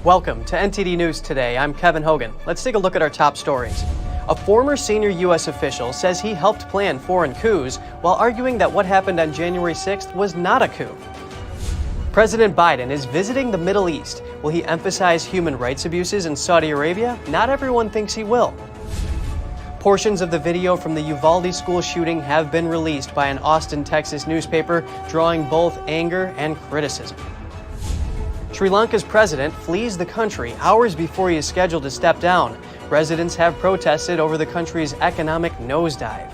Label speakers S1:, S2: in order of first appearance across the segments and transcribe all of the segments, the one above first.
S1: Welcome to NTD News Today. I'm Kevin Hogan. Let's take a look at our top stories. A former senior U.S. official says he helped plan foreign coups while arguing that what happened on January 6th was not a coup. President Biden is visiting the Middle East. Will he emphasize human rights abuses in Saudi Arabia? Not everyone thinks he will. Portions of the video from the Uvalde school shooting have been released by an Austin, Texas newspaper, drawing both anger and criticism. Sri Lanka's president flees the country hours before he is scheduled to step down. Residents have protested over the country's economic nosedive.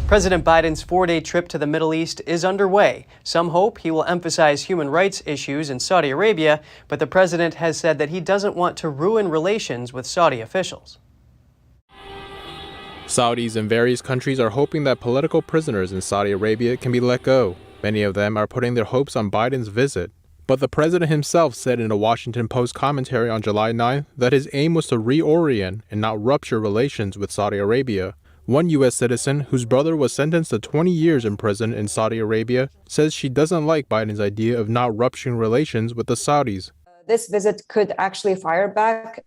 S1: President Biden's 4-day trip to the Middle East is underway. Some hope he will emphasize human rights issues in Saudi Arabia, but the president has said that he doesn't want to ruin relations with Saudi officials.
S2: Saudis in various countries are hoping that political prisoners in Saudi Arabia can be let go. Many of them are putting their hopes on Biden's visit. But the president himself said in a Washington Post commentary on July 9th that his aim was to reorient and not rupture relations with Saudi Arabia. One U.S. citizen, whose brother was sentenced to 20 years in prison in Saudi Arabia, says she doesn't like Biden's idea of not rupturing relations with the Saudis.
S3: This visit could actually fire back.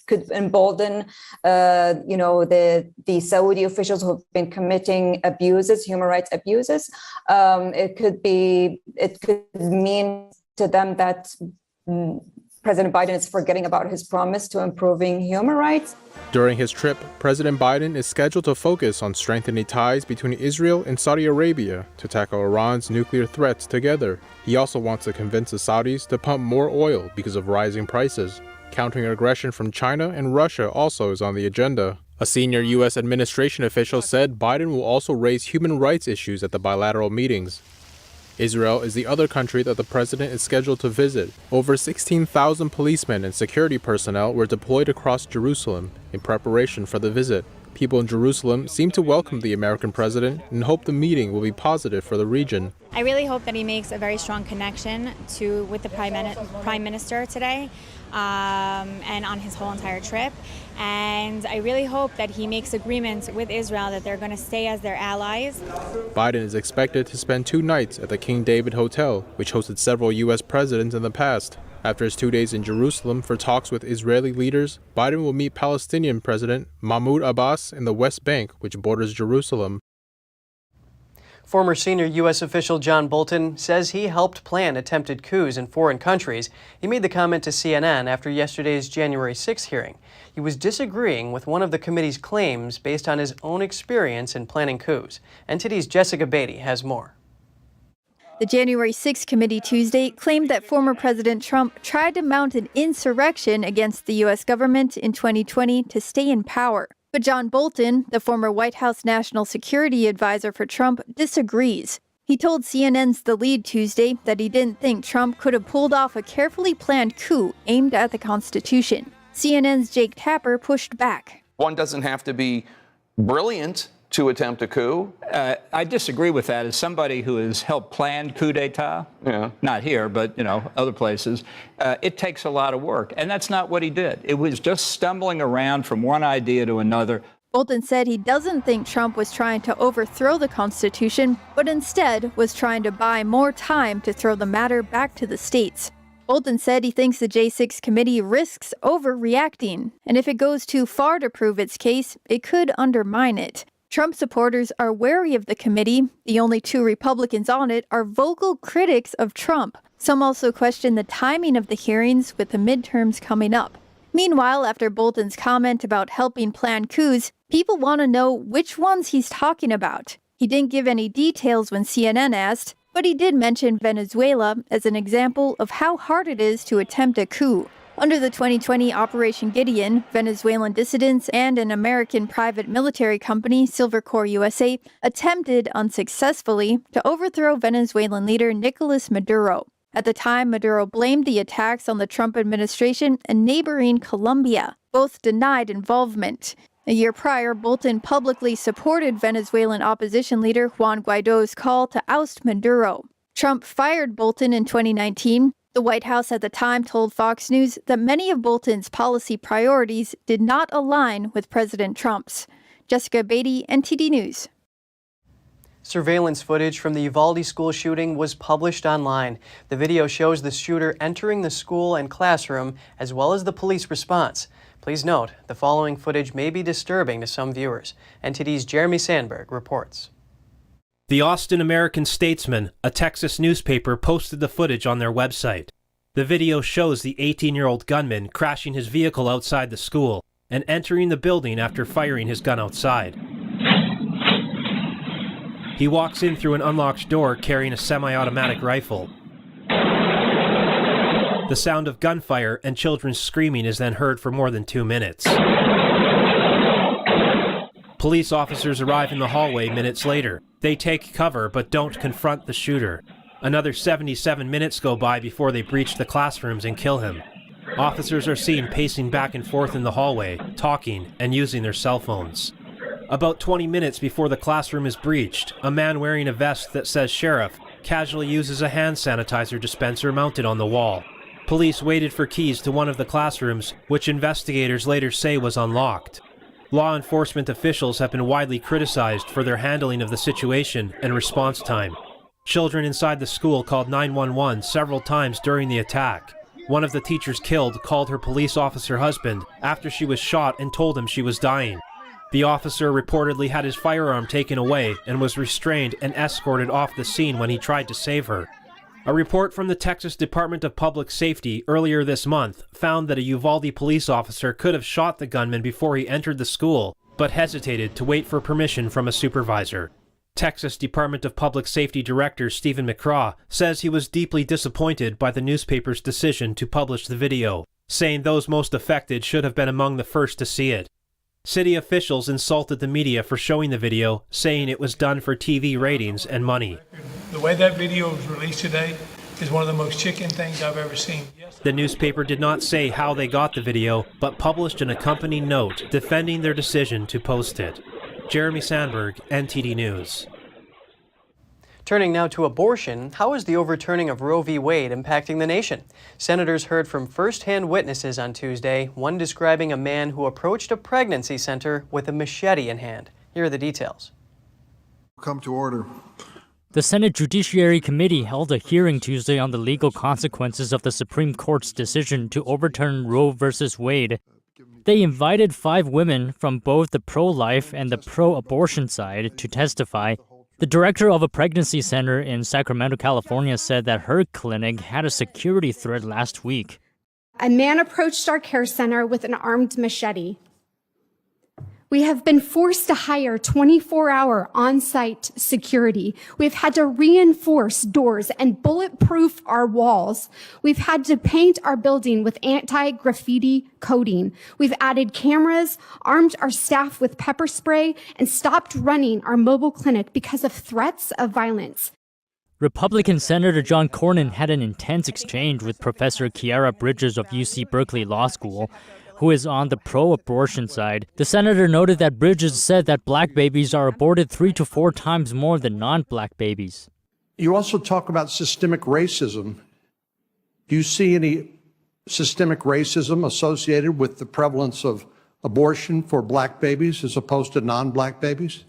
S3: Could embolden, the Saudi officials who have been committing abuses, human rights abuses. It could mean to them that President Biden is forgetting about his promise to improving human rights.
S2: During his trip, President Biden is scheduled to focus on strengthening ties between Israel and Saudi Arabia to tackle Iran's nuclear threats together. He also wants to convince the Saudis to pump more oil because of rising prices. Countering aggression from China and Russia also is on the agenda. A senior U.S. administration official said Biden will also raise human rights issues at the bilateral meetings. Israel is the other country that the president is scheduled to visit. Over 16,000 policemen and security personnel were deployed across Jerusalem in preparation for the visit. People in Jerusalem seem to welcome the American president and hope the meeting will be positive for the region.
S4: I really hope that he makes a very strong connection with the Prime Minister today and on his whole entire trip. And I really hope that he makes agreements with Israel that they're going to stay as their allies.
S2: Biden is expected to spend 2 nights at the King David Hotel, which hosted several U.S. presidents in the past. After his 2 days in Jerusalem for talks with Israeli leaders, Biden will meet Palestinian President Mahmoud Abbas in the West Bank, which borders Jerusalem.
S1: Former senior U.S. official John Bolton says he helped plan attempted coups in foreign countries. He made the comment to CNN after yesterday's January 6th hearing. He was disagreeing with one of the committee's claims based on his own experience in planning coups. NTD's Jessica Beatty has more.
S5: The January 6th committee Tuesday claimed that former President Trump tried to mount an insurrection against the U.S. government in 2020 to stay in power. But John Bolton, the former White House national security advisor for Trump, disagrees. He told CNN's The Lead Tuesday that he didn't think Trump could have pulled off a carefully planned coup aimed at the Constitution. CNN's Jake Tapper pushed back.
S6: One doesn't have to be brilliant to attempt a coup.
S7: I disagree with that. As somebody who has helped plan coup d'etat, not here, but other places, it takes a lot of work. And that's not what he did. It was just stumbling around from one idea to another.
S5: Bolton said he doesn't think Trump was trying to overthrow the Constitution, but instead was trying to buy more time to throw the matter back to the states. Bolton said he thinks the J6 committee risks overreacting, and if it goes too far to prove its case, it could undermine it. Trump supporters are wary of the committee. The only 2 Republicans on it are vocal critics of Trump. Some also question the timing of the hearings with the midterms coming up. Meanwhile, after Bolton's comment about helping plan coups, people want to know which ones he's talking about. He didn't give any details when CNN asked, but he did mention Venezuela as an example of how hard it is to attempt a coup. Under the 2020 Operation Gideon, Venezuelan dissidents and an American private military company, Silver Corps USA, attempted unsuccessfully to overthrow Venezuelan leader Nicolas Maduro. At the time, Maduro blamed the attacks on the Trump administration and neighboring Colombia. Both denied involvement. A year prior, Bolton publicly supported Venezuelan opposition leader Juan Guaido's call to oust Maduro. Trump fired Bolton in 2019. The White House at the time told Fox News that many of Bolton's policy priorities did not align with President Trump's. Jessica Beatty, NTD News.
S1: Surveillance footage from the Uvalde school shooting was published online. The video shows the shooter entering the school and classroom, as well as the police response. Please note, the following footage may be disturbing to some viewers. NTD's Jeremy Sandberg reports.
S8: The Austin American-Statesman, a Texas newspaper, posted the footage on their website. The video shows the 18-year-old gunman crashing his vehicle outside the school and entering the building after firing his gun outside. He walks in through an unlocked door carrying a semi-automatic rifle. The sound of gunfire and children screaming is then heard for more than 2 minutes. Police officers arrive in the hallway minutes later. They take cover but don't confront the shooter. Another 77 minutes go by before they breach the classrooms and kill him. Officers are seen pacing back and forth in the hallway, talking and using their cell phones. About 20 minutes before the classroom is breached, a man wearing a vest that says sheriff casually uses a hand sanitizer dispenser mounted on the wall. Police waited for keys to one of the classrooms, which investigators later say was unlocked. Law enforcement officials have been widely criticized for their handling of the situation and response time. Children inside the school called 911 several times during the attack. One of the teachers killed called her police officer husband after she was shot and told him she was dying. The officer reportedly had his firearm taken away and was restrained and escorted off the scene when he tried to save her. A report from the Texas Department of Public Safety earlier this month found that a Uvalde police officer could have shot the gunman before he entered the school, but hesitated to wait for permission from a supervisor. Texas Department of Public Safety Director Stephen McCraw says he was deeply disappointed by the newspaper's decision to publish the video, saying those most affected should have been among the first to see it. City officials insulted the media for showing the video, saying it was done for TV ratings and money.
S9: The way that video was released today is one of the most chicken things I've ever seen.
S8: The newspaper did not say how they got the video, but published an accompanying note defending their decision to post it. Jeremy Sandberg, NTD News.
S1: Turning now to abortion, how is the overturning of Roe v. Wade impacting the nation? Senators heard from first-hand witnesses on Tuesday, one describing a man who approached a pregnancy center with a machete in hand. Here are the details.
S10: Come to order.
S11: The Senate Judiciary Committee held a hearing Tuesday on the legal consequences of the Supreme Court's decision to overturn Roe v. Wade. They invited 5 women from both the pro-life and the pro-abortion side to testify. The director of a pregnancy center in Sacramento, California, said that her clinic had a security threat last week.
S12: A man approached our care center with an armed machete. We have been forced to hire 24-hour on-site security. We've had to reinforce doors and bulletproof our walls. We've had to paint our building with anti-graffiti coating. We've added cameras, armed our staff with pepper spray, and stopped running our mobile clinic because of threats of violence.
S11: Republican Senator John Cornyn had an intense exchange with Professor Kiara Bridges of UC Berkeley Law School, who is on the pro-abortion side. The senator noted that Bridges said that black babies are aborted 3 to 4 times more than non-black babies.
S13: You also talk about systemic racism. Do you see any systemic racism associated with the prevalence of abortion for black babies as opposed to non-black babies?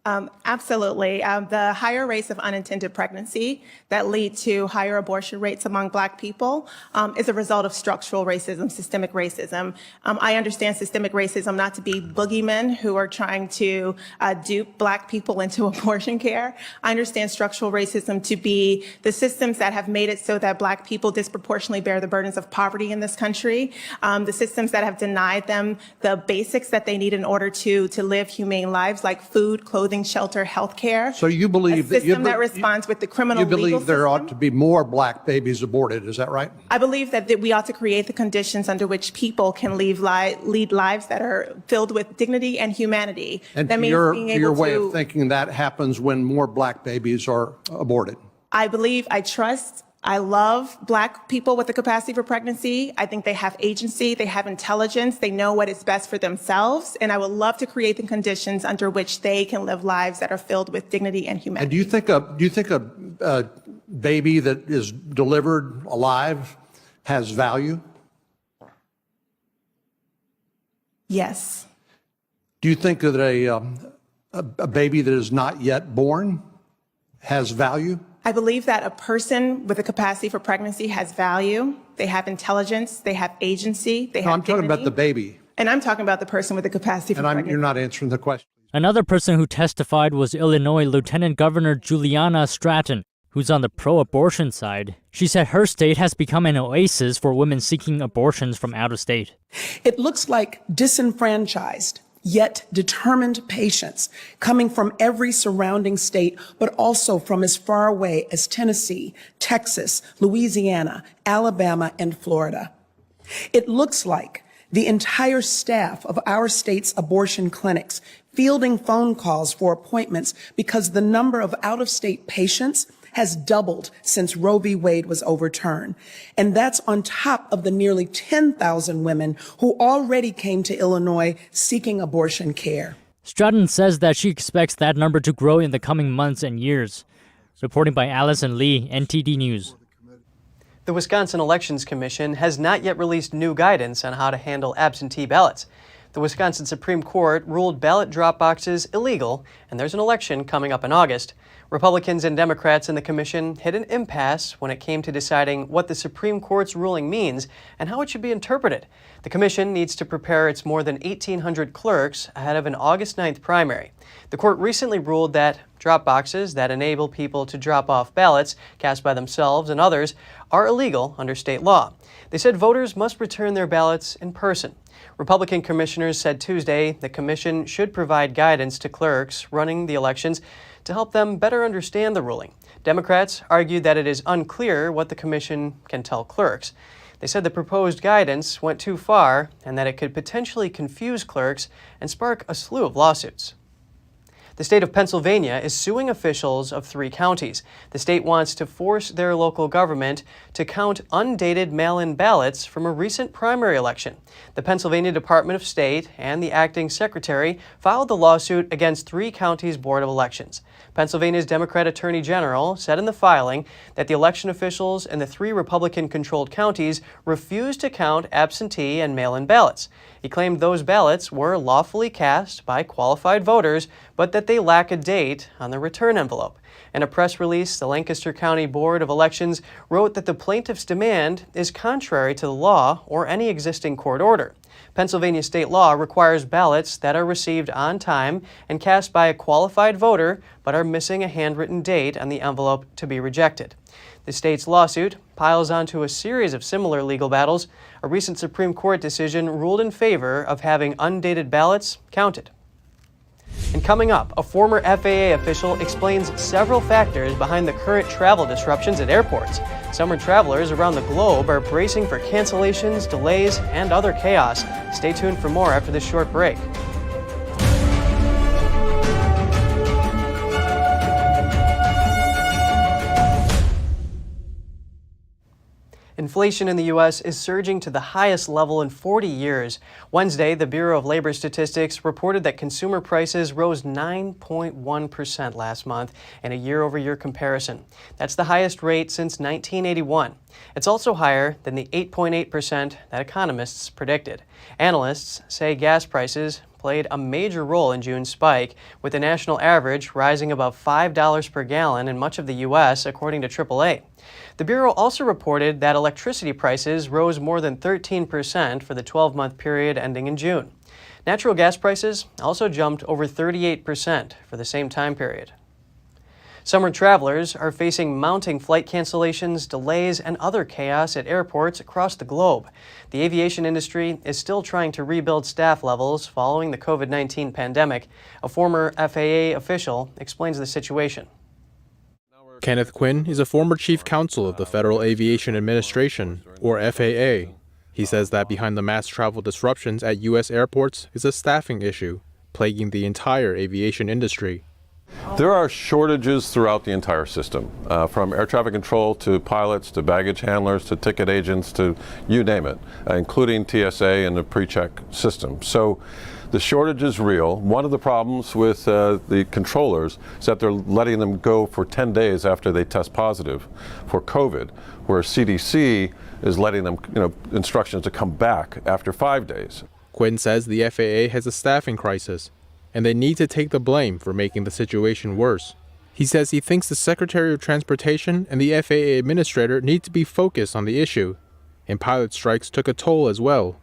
S14: Absolutely. The higher rates of unintended pregnancy that lead to higher abortion rates among black people is a result of structural racism, systemic racism. I understand systemic racism not to be boogeymen who are trying to dupe black people into abortion care. I understand structural racism to be the systems that have made it so that black people disproportionately bear the burdens of poverty in this country, the systems that have denied them the basics that they need in order to live humane lives like food, clothing, shelter, health care.
S13: So you believe that
S14: that responds with the criminal legal system.
S13: You believe there ought to be more black babies aborted, is that right?
S14: I believe that we ought to create the conditions under which people can lead lives that are filled with dignity and humanity.
S13: And
S14: that means being able
S13: your way of thinking that happens when more black babies are aborted.
S14: I believe, I love black people with the capacity for pregnancy. I think they have agency, they have intelligence, they know what is best for themselves, and I would love to create the conditions under which they can live lives that are filled with dignity and humanity.
S13: And do you think a baby that is delivered alive has value?
S14: Yes.
S13: Do you think that a baby that is not yet born has value?
S14: I believe that a person with a capacity for pregnancy has value. They have intelligence. They have agency. They have
S13: I'm talking about the baby.
S14: And I'm talking about the person with the capacity for pregnancy.
S13: You're not answering the question.
S11: Another person who testified was Illinois Lieutenant Governor Juliana Stratton, who's on the pro-abortion side. She said her state has become an oasis for women seeking abortions from out of state.
S15: It looks like disenfranchised, yet determined patients coming from every surrounding state, but also from as far away as Tennessee, Texas, Louisiana, Alabama, and Florida. It looks like the entire staff of our state's abortion clinics fielding phone calls for appointments because the number of out-of-state patients has doubled since Roe v. Wade was overturned. And that's on top of the nearly 10,000 women who already came to Illinois seeking abortion care.
S11: Stratton says that she expects that number to grow in the coming months and years. Reporting by Allison Lee, NTD News.
S1: The Wisconsin Elections Commission has not yet released new guidance on how to handle absentee ballots. The Wisconsin Supreme Court ruled ballot drop boxes illegal, and there's an election coming up in August. Republicans and Democrats in the commission hit an impasse when it came to deciding what the Supreme Court's ruling means and how it should be interpreted. The commission needs to prepare its more than 1,800 clerks ahead of an August 9th primary. The court recently ruled that drop boxes that enable people to drop off ballots cast by themselves and others are illegal under state law. They said voters must return their ballots in person. Republican commissioners said Tuesday the commission should provide guidance to clerks running the elections to help them better understand the ruling. Democrats argued that it is unclear what the commission can tell clerks. They said the proposed guidance went too far and that it could potentially confuse clerks and spark a slew of lawsuits. The state of Pennsylvania is suing officials of 3 counties. The state wants to force their local government to count undated mail-in ballots from a recent primary election. The Pennsylvania Department of State and the acting secretary filed the lawsuit against 3 counties' Board of Elections. Pennsylvania's Democrat Attorney General said in the filing that the election officials in the 3 Republican-controlled counties refused to count absentee and mail-in ballots. He claimed those ballots were lawfully cast by qualified voters, but that they lack a date on the return envelope. In a press release, the Lancaster County Board of Elections wrote that the plaintiff's demand is contrary to the law or any existing court order. Pennsylvania state law requires ballots that are received on time and cast by a qualified voter but are missing a handwritten date on the envelope to be rejected. The state's lawsuit piles onto a series of similar legal battles. A recent Supreme Court decision ruled in favor of having undated ballots counted. And coming up, a former FAA official explains several factors behind the current travel disruptions at airports. Summer travelers around the globe are bracing for cancellations, delays, and other chaos. Stay tuned for more after this short break. Inflation in the U.S. is surging to the highest level in 40 years. Wednesday, the Bureau of Labor Statistics reported that consumer prices rose 9.1% last month in a year-over-year comparison. That's the highest rate since 1981. It's also higher than the 8.8% that economists predicted. Analysts say gas prices played a major role in June's spike, with the national average rising above $5 per gallon in much of the U.S., according to AAA. The Bureau also reported that electricity prices rose more than 13% for the 12-month period ending in June. Natural gas prices also jumped over 38% for the same time period. Summer travelers are facing mounting flight cancellations, delays, and other chaos at airports across the globe. The aviation industry is still trying to rebuild staff levels following the COVID-19 pandemic. A former FAA official explains the situation.
S2: Kenneth Quinn is a former chief counsel of the Federal Aviation Administration, or FAA. He says that behind the mass travel disruptions at U.S. airports is a staffing issue plaguing the entire aviation industry.
S16: There are shortages throughout the entire system, from air traffic control to pilots to baggage handlers to ticket agents to you name it, including TSA and the pre-check system. So the shortage is real. One of the problems with the controllers is that they're letting them go for 10 days after they test positive for COVID, where CDC is letting them, instructions to come back after 5 days.
S2: Quinn says the FAA has a staffing crisis. and they need to take the blame for making the situation worse. He says he thinks the Secretary of Transportation and the FAA administrator need to be focused on the issue, and pilot strikes took a toll as well.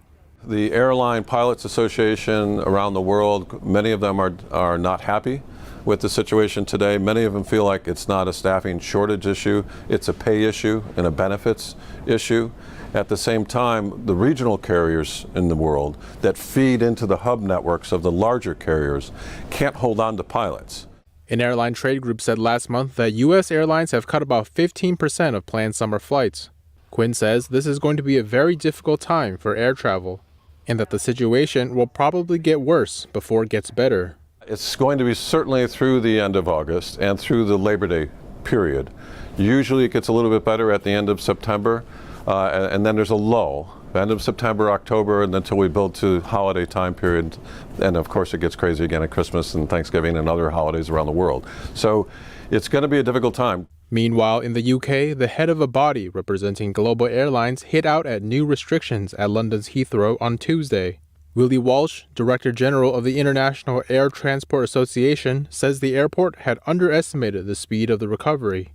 S16: The Airline Pilots Association around the world, many of them are not happy with the situation today. Many of them feel like it's not a staffing shortage issue, it's a pay issue and a benefits issue. At the same time, the regional carriers in the world that feed into the hub networks of the larger carriers can't hold on to pilots.
S2: An airline trade group said last month that U.S. airlines have cut about 15% of planned summer flights. Quinn says this is going to be a very difficult time for air travel, and that the situation will probably get worse before it gets better.
S16: It's going to be certainly through the end of August and through the Labor Day period. Usually it gets a little bit better at the end of September, and then there's a lull. End of September, October, and until we build to holiday time period. And of course it gets crazy again at Christmas and Thanksgiving and other holidays around the world. So it's going to be a difficult time.
S2: Meanwhile, in the UK, the head of a body representing global airlines hit out at new restrictions at London's Heathrow on Tuesday. Willie Walsh, Director General of the International Air Transport Association, says the airport had underestimated the speed of the recovery.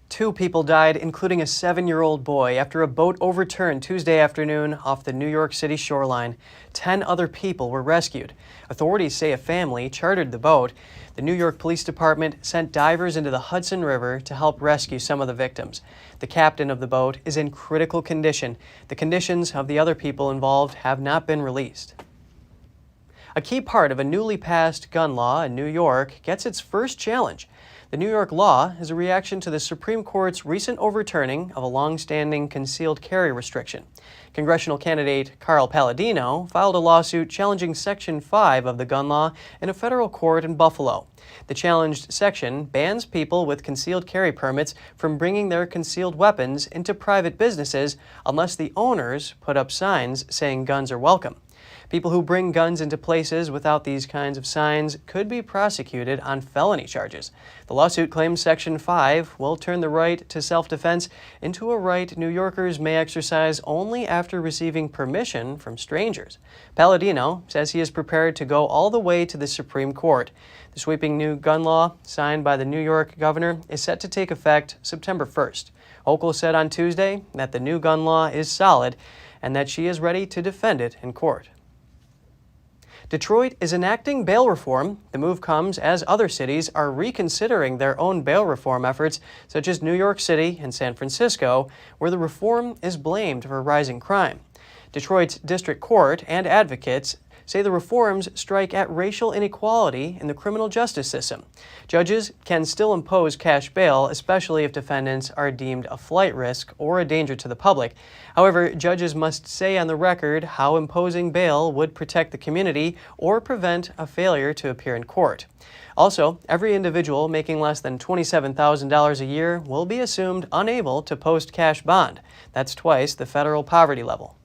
S1: 2 people died, including a 7-year-old boy, after a boat overturned Tuesday afternoon off the New York City shoreline. 10 other people were rescued. Authorities say a family chartered the boat. The New York Police Department sent divers into the Hudson River to help rescue some of the victims. The captain of the boat is in critical condition. The conditions of the other people involved have not been released. A key part of a newly passed gun law in New York gets its first challenge. The New York law is a reaction to the Supreme Court's recent overturning of a long-standing concealed carry restriction. Congressional candidate Carl Palladino filed a lawsuit challenging Section 5 of the gun law in a federal court in Buffalo. The challenged section bans people with concealed carry permits from bringing their concealed weapons into private businesses unless the owners put up signs saying guns are welcome. People who bring guns into places without these kinds of signs could be prosecuted on felony charges. The lawsuit claims Section 5 will turn the right to self-defense into a right New Yorkers may exercise only after receiving permission from strangers. Palladino says he is prepared to go all the way to the Supreme Court. The sweeping new gun law, signed by the New York governor, is set to take effect September 1st. Hochul said on Tuesday that the new gun law is solid and that she is ready to defend it in court. Detroit is enacting bail reform. The move comes as other cities are reconsidering their own bail reform efforts, such as New York City and San Francisco, where the reform is blamed for rising crime. Detroit's district court and advocates say the reforms strike at racial inequality in the criminal justice system. Judges can still impose cash bail, especially if defendants are deemed a flight risk or a danger to the public. However, judges must say on the record how imposing bail would protect the community or prevent a failure to appear in court. Also, every individual making less than $27,000 a year will be assumed unable to post cash bond. That's twice the federal poverty level.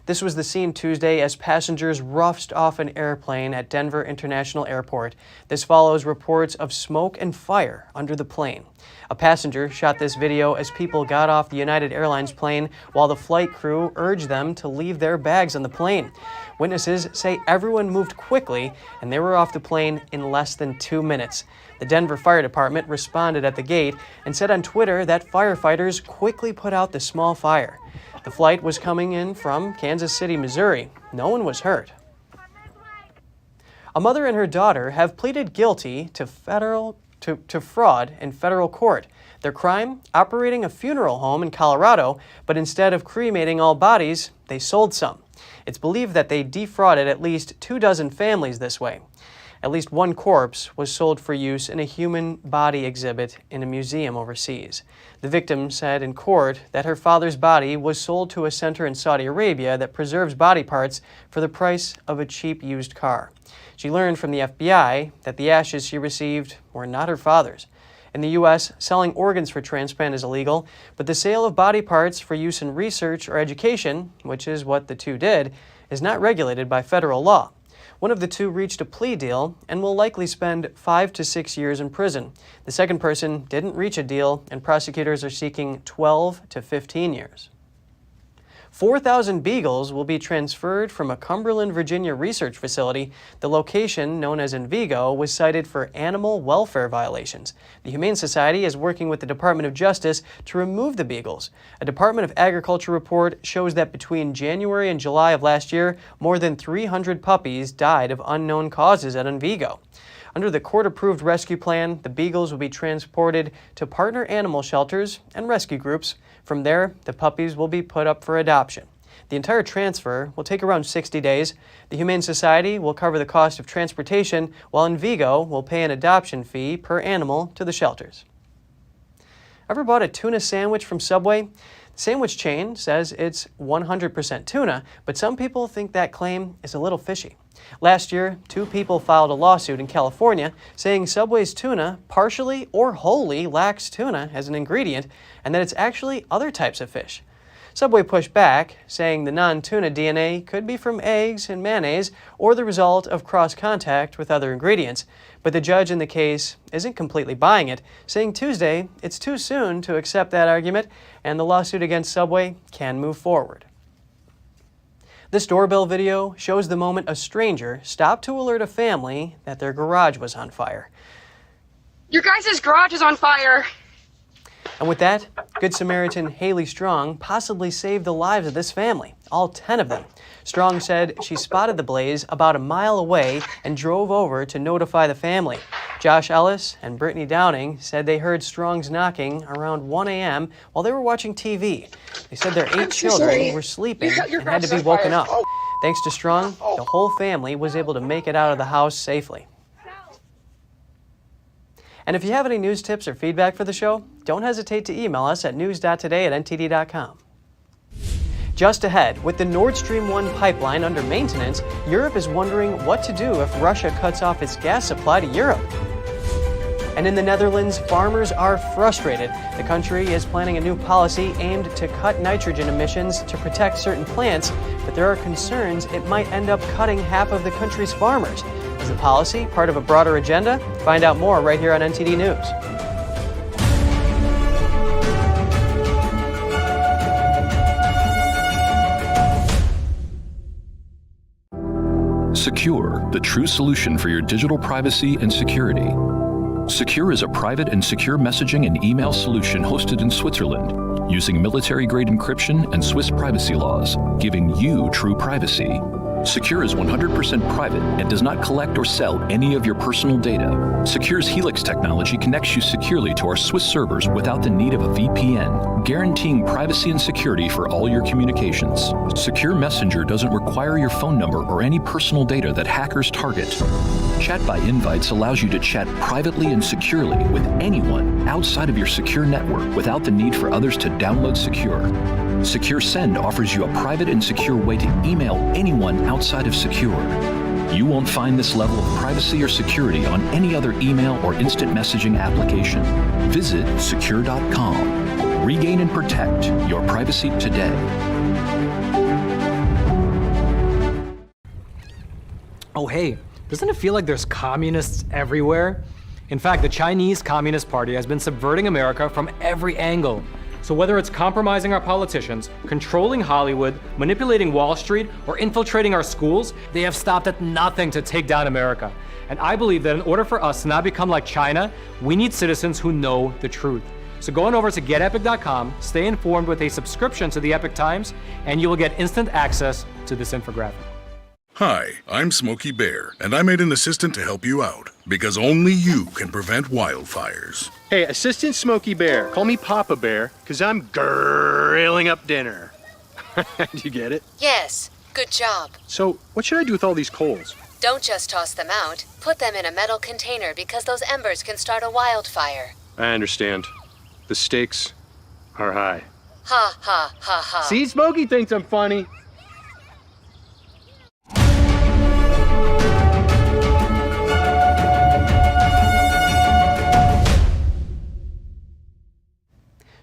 S1: This was the scene Tuesday as passengers roughed off an airplane at Denver International Airport. This follows reports of smoke and fire under the plane. A passenger shot this video as people got off the United Airlines plane while the flight crew urged them to leave their bags on the plane. Witnesses say everyone moved quickly and they were off the plane in less than 2 minutes. The Denver Fire Department responded at the gate and said on Twitter that firefighters quickly put out the small fire. The flight was coming in from Kansas City, Missouri. No one was hurt. A mother and her daughter have pleaded guilty to fraud in federal court. Their crime? Operating a funeral home in Colorado, but instead of cremating all bodies, they sold some. It's believed that they defrauded at least 24 families this way. At least one corpse was sold for use in a human body exhibit in a museum overseas. The victim said in court that her father's body was sold to a center in Saudi Arabia that preserves body parts for the price of a cheap used car. She learned from the FBI that the ashes she received were not her father's. In the U.S., selling organs for transplant is illegal, but the sale of body parts for use in research or education, which is what the two did, is not regulated by federal law. One of the two reached a plea deal and will likely spend 5 to 6 years in prison. The second person didn't reach a deal, and prosecutors are seeking 12 to 15 years. 4,000 beagles will be transferred from a Cumberland, Virginia research facility. The location, known as Vigo, was cited for animal welfare violations. The Humane Society is working with the Department of Justice to remove the beagles. A Department of Agriculture report shows that between January and July of last year, more than 300 puppies died of unknown causes at Vigo. Under the court-approved rescue plan, the beagles will be transported to partner animal shelters and rescue groups. From there, the puppies will be put up for adoption. The entire transfer will take around 60 days. The Humane Society will cover the cost of transportation, while Vigo will pay an adoption fee per animal to the shelters. Ever bought a tuna sandwich from Subway? The sandwich chain says it's 100% tuna, but some people think that claim is a little fishy. Last year, 2 people filed a lawsuit in California saying Subway's tuna partially or wholly lacks tuna as an ingredient and that it's actually other types of fish. Subway pushed back, saying the non-tuna DNA could be from eggs and mayonnaise or the result of cross-contact with other ingredients. But the judge in the case isn't completely buying it, saying Tuesday it's too soon to accept that argument and the lawsuit against Subway can move forward. This doorbell video shows the moment a stranger stopped to alert a family that their garage was on fire.
S17: Your guys' garage is on fire.
S1: And with that, Good Samaritan Haley Strong possibly saved the lives of this family, all 10 of them. Strong said she spotted the blaze about a mile away and drove over to notify the family. Josh Ellis and Brittany Downing said they heard Strong's knocking around 1 a.m. while they were watching TV. They said their 8 children were sleeping and had to be woken up. Thanks to Strong, the whole family was able to make it out of the house safely. And if you have any news tips or feedback for the show, don't hesitate to email us at news.today@ntd.com. Just ahead, with the Nord Stream 1 pipeline under maintenance, Europe is wondering what to do if Russia cuts off its gas supply to Europe. And in the Netherlands, farmers are frustrated. The country is planning a new policy aimed to cut nitrogen emissions to protect certain plants, but there are concerns it might end up cutting half of the country's farmers. Is the policy part of a broader agenda? Find out more right here on NTD News.
S18: Secure, the true solution for your digital privacy and security. Secure is a private and secure messaging and email solution hosted in Switzerland, using military-grade encryption and Swiss privacy laws, giving you true privacy. Secure is 100% private and does not collect or sell any of your personal data. Secure's Helix technology connects you securely to our Swiss servers without the need of a VPN, guaranteeing privacy and security for all your communications. Secure Messenger doesn't require your phone number or any personal data that hackers target. Chat by Invites allows you to chat privately and securely with anyone outside of your secure network without the need for others to download Secure. Secure Send offers you a private and secure way to email anyone outside of Secure. You won't find this level of privacy or security on any other email or instant messaging application. Visit secure.com. Regain and protect your privacy today.
S19: Oh, hey, doesn't it feel like there's communists everywhere? In fact, the Chinese Communist Party has been subverting America from every angle. So whether it's compromising our politicians, controlling Hollywood, manipulating Wall Street, or infiltrating our schools, they have stopped at nothing to take down America. And I believe that in order for us to not become like China, we need citizens who know the truth. So go on over to getepic.com, stay informed with a subscription to the Epic Times, and you will get instant access to this infographic.
S20: Hi, I'm Smokey Bear, and I made an assistant to help you out, because only you can prevent wildfires.
S21: Hey, Assistant Smokey Bear, call me Papa Bear, because I'm grilling up dinner. Do you get it?
S22: Yes, good job.
S21: So, what should I do with all these coals?
S22: Don't just toss them out. Put them in a metal container because those embers can start a wildfire.
S21: I understand. The stakes are high.
S22: Ha ha ha ha.
S21: See, Smokey thinks I'm funny.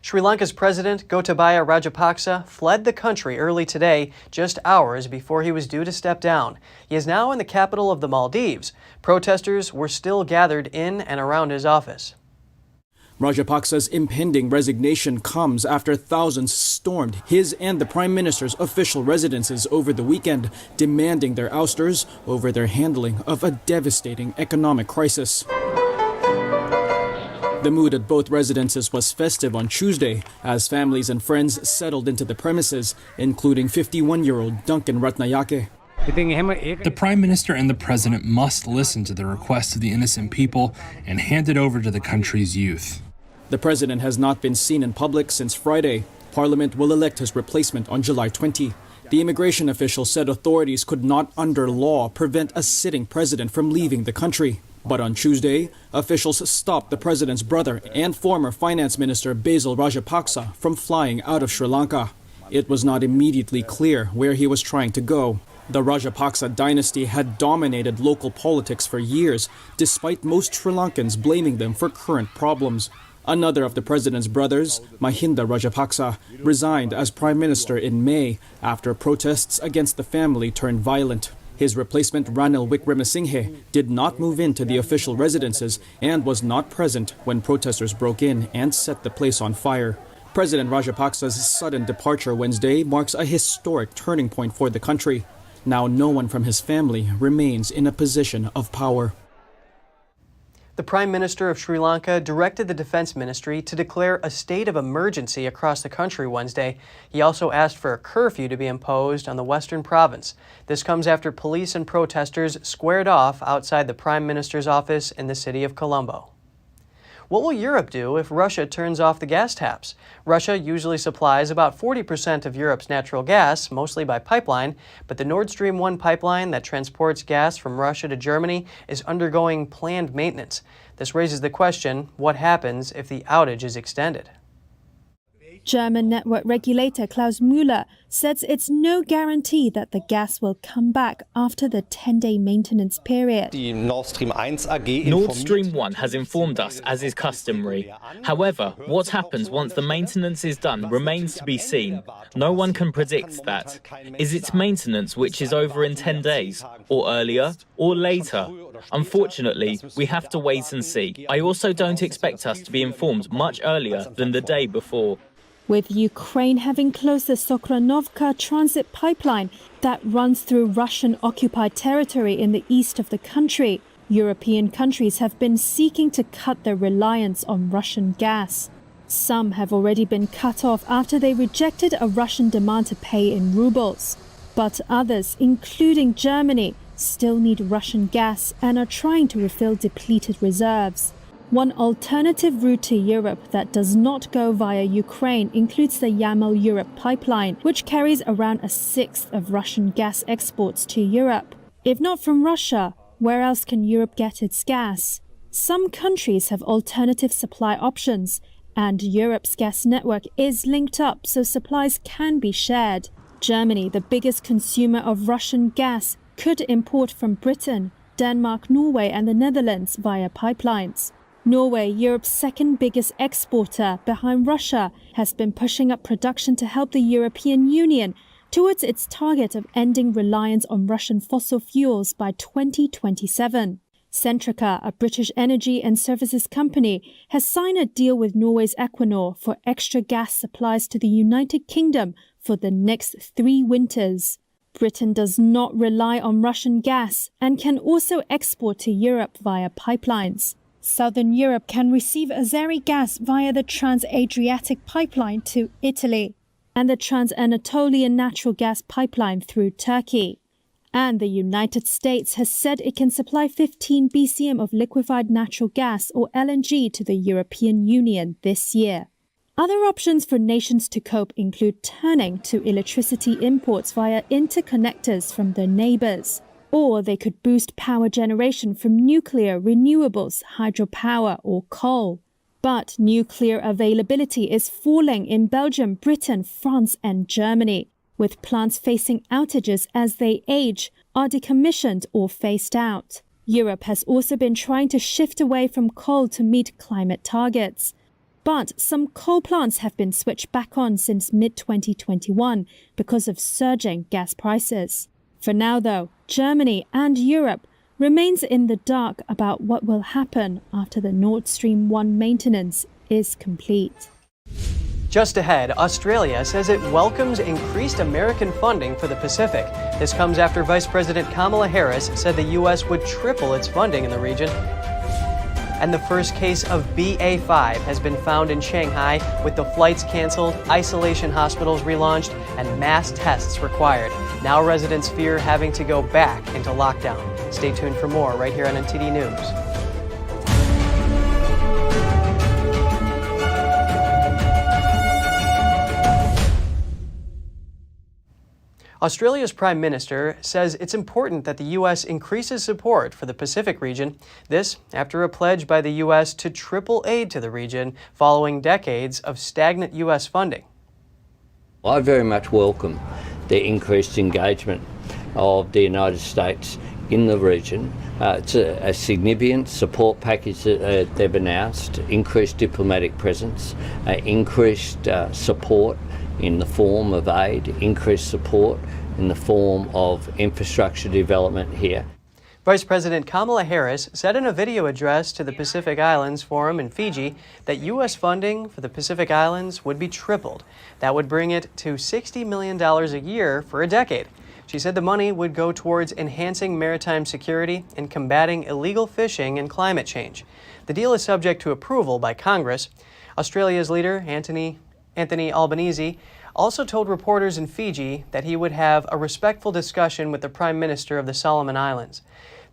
S1: Sri Lanka's president, Gotabaya Rajapaksa, fled the country early today, just hours before he was due to step down. He is now in the capital of the Maldives. Protesters were still gathered in and around his office.
S3: Rajapaksa's impending resignation comes after thousands stormed his and the Prime Minister's official residences over the weekend, demanding their ousters over their handling of a devastating economic crisis. The mood at both residences was festive on Tuesday as families and friends settled into the premises, including 51-year-old Duncan Ratnayake.
S4: The Prime Minister and the President must listen to the requests of the innocent people and hand it over to the country's youth.
S3: The President has not been seen in public since Friday. Parliament will elect his replacement on July 20. The immigration official said authorities could not, under law, prevent a sitting president from leaving the country. But on Tuesday, officials stopped the president's brother and former finance minister Basil Rajapaksa from flying out of Sri Lanka. It was not immediately clear where he was trying to go. The Rajapaksa dynasty had dominated local politics for years, despite most Sri Lankans blaming them for current problems. Another of the president's brothers, Mahinda Rajapaksa, resigned as prime minister in May after protests against the family turned violent. His replacement, Ranil Wickremesinghe, did not move into the official residences and was not present when protesters broke in and set the place on fire. President Rajapaksa's sudden departure Wednesday marks a historic turning point for the country. Now no one from his family remains in a position of power.
S1: The Prime Minister of Sri Lanka directed the Defense Ministry to declare a state of emergency across the country Wednesday. He also asked for a curfew to be imposed on the western province. This comes after police and protesters squared off outside the Prime Minister's office in the city of Colombo. What will Europe do if Russia turns off the gas taps? Russia usually supplies about 40% of Europe's natural gas, mostly by pipeline, but the Nord Stream 1 pipeline that transports gas from Russia to Germany is undergoing planned maintenance. This raises the question, what happens if the outage is extended?
S23: German network regulator Klaus Müller says it's no guarantee that the gas will come back after the 10-day maintenance period.
S24: Nord Stream 1 has informed us, as is customary. However, what happens once the maintenance is done remains to be seen. No one can predict that. Is it maintenance which is over in 10 days, or earlier, or later? Unfortunately, we have to wait and see. I also don't expect us to be informed much earlier than the day before.
S23: With Ukraine having closed the Sokhranovka transit pipeline that runs through Russian-occupied territory in the east of the country, European countries have been seeking to cut their reliance on Russian gas. Some have already been cut off after they rejected a Russian demand to pay in rubles. But others, including Germany, still need Russian gas and are trying to refill depleted reserves. One alternative route to Europe that does not go via Ukraine includes the Yamal-Europe pipeline, which carries around a sixth of Russian gas exports to Europe. If not from Russia, where else can Europe get its gas? Some countries have alternative supply options, and Europe's gas network is linked up so supplies can be shared. Germany, the biggest consumer of Russian gas, could import from Britain, Denmark, Norway, and the Netherlands via pipelines. Norway, Europe's second biggest exporter behind Russia, has been pushing up production to help the European Union towards its target of ending reliance on Russian fossil fuels by 2027. Centrica, a British energy and services company, has signed a deal with Norway's Equinor for extra gas supplies to the United Kingdom for the next 3 winters. Britain does not rely on Russian gas and can also export to Europe via pipelines. Southern Europe can receive Azeri gas via the Trans-Adriatic pipeline to Italy and the Trans-Anatolian natural gas pipeline through Turkey. And the United States has said it can supply 15 BCM of liquefied natural gas or LNG to the European Union this year. Other options for nations to cope include turning to electricity imports via interconnectors from their neighbors. Or they could boost power generation from nuclear, renewables, hydropower, or coal. But nuclear availability is falling in Belgium, Britain, France, and Germany, with plants facing outages as they age, are decommissioned, or phased out. Europe has also been trying to shift away from coal to meet climate targets. But some coal plants have been switched back on since mid-2021 because of surging gas prices. For now, though, Germany and Europe remains in the dark about what will happen after the Nord Stream 1 maintenance is complete.
S1: Just ahead, Australia says it welcomes increased American funding for the Pacific. This comes after Vice President Kamala Harris said the U.S. would triple its funding in the region. And the first case of BA.5 has been found in Shanghai, with the flights canceled, isolation hospitals relaunched, and mass tests required. Now residents fear having to go back into lockdown. Stay tuned for more right here on NTD News. Australia's Prime Minister says it's important that the U.S. increases support for the Pacific region. This after a pledge by the U.S. to triple aid to the region following decades of stagnant U.S. funding.
S5: I very much welcome the increased engagement of the United States in the region. It's a significant support package that they've announced, increased diplomatic presence, increased support in the form of aid, increased support in the form of infrastructure development here.
S1: Vice President Kamala Harris said in a video address to the Pacific Islands Forum in Fiji that U.S. funding for the Pacific Islands would be tripled. That would bring it to $60 million a year for a decade. She said the money would go towards enhancing maritime security and combating illegal fishing and climate change. The deal is subject to approval by Congress. Australia's leader, Anthony Albanese, also told reporters in Fiji that he would have a respectful discussion with the Prime Minister of the Solomon Islands.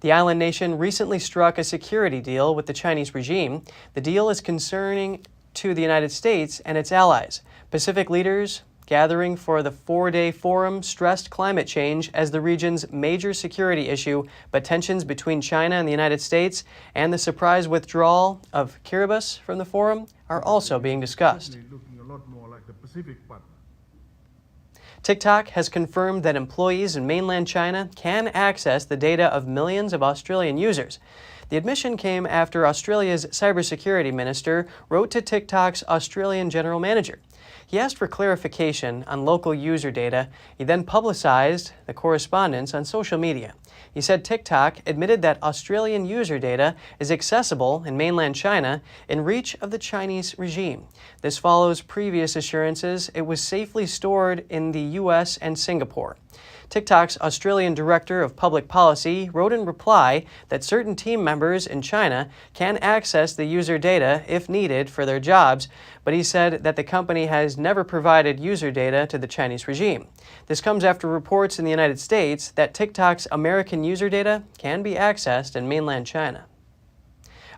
S1: The island nation recently struck a security deal with the Chinese regime. The deal is concerning to the United States and its allies. Pacific leaders gathering for the 4-day forum stressed climate change as the region's major security issue, but tensions between China and the United States and the surprise withdrawal of Kiribati from the forum are also being discussed. TikTok has confirmed that employees in mainland China can access the data of millions of Australian users. The admission came after Australia's cybersecurity minister wrote to TikTok's Australian general manager. He asked for clarification on local user data. He then publicized the correspondence on social media. He said TikTok admitted that Australian user data is accessible in mainland China in reach of the Chinese regime. This follows previous assurances it was safely stored in the U.S. and Singapore. TikTok's Australian Director of Public Policy wrote in reply that certain team members in China can access the user data if needed for their jobs, but he said that the company has never provided user data to the Chinese regime. This comes after reports in the United States that TikTok's American user data can be accessed in mainland China.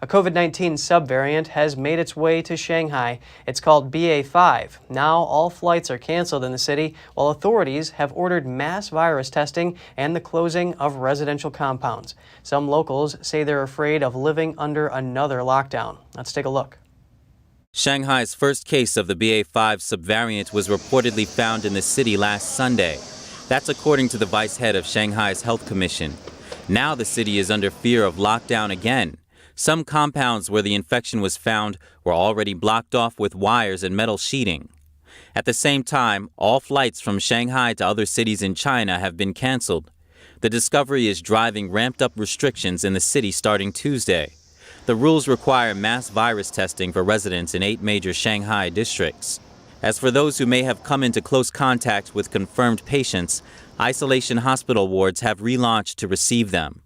S1: A COVID-19 subvariant has made its way to Shanghai. It's called BA.5. Now all flights are canceled in the city, while authorities have ordered mass virus testing and the closing of residential compounds. Some locals say they're afraid of living under another lockdown. Let's take a look.
S6: Shanghai's first case of the BA.5 subvariant was reportedly found in the city last Sunday. That's according to the vice head of Shanghai's Health Commission. Now the city is under fear of lockdown again. Some compounds where the infection was found were already blocked off with wires and metal sheeting. At the same time, all flights from Shanghai to other cities in China have been canceled. The discovery is driving ramped-up restrictions in the city starting Tuesday. The rules require mass virus testing for residents in 8 major Shanghai districts. As for those who may have come into close contact with confirmed patients, isolation hospital wards have relaunched to receive them.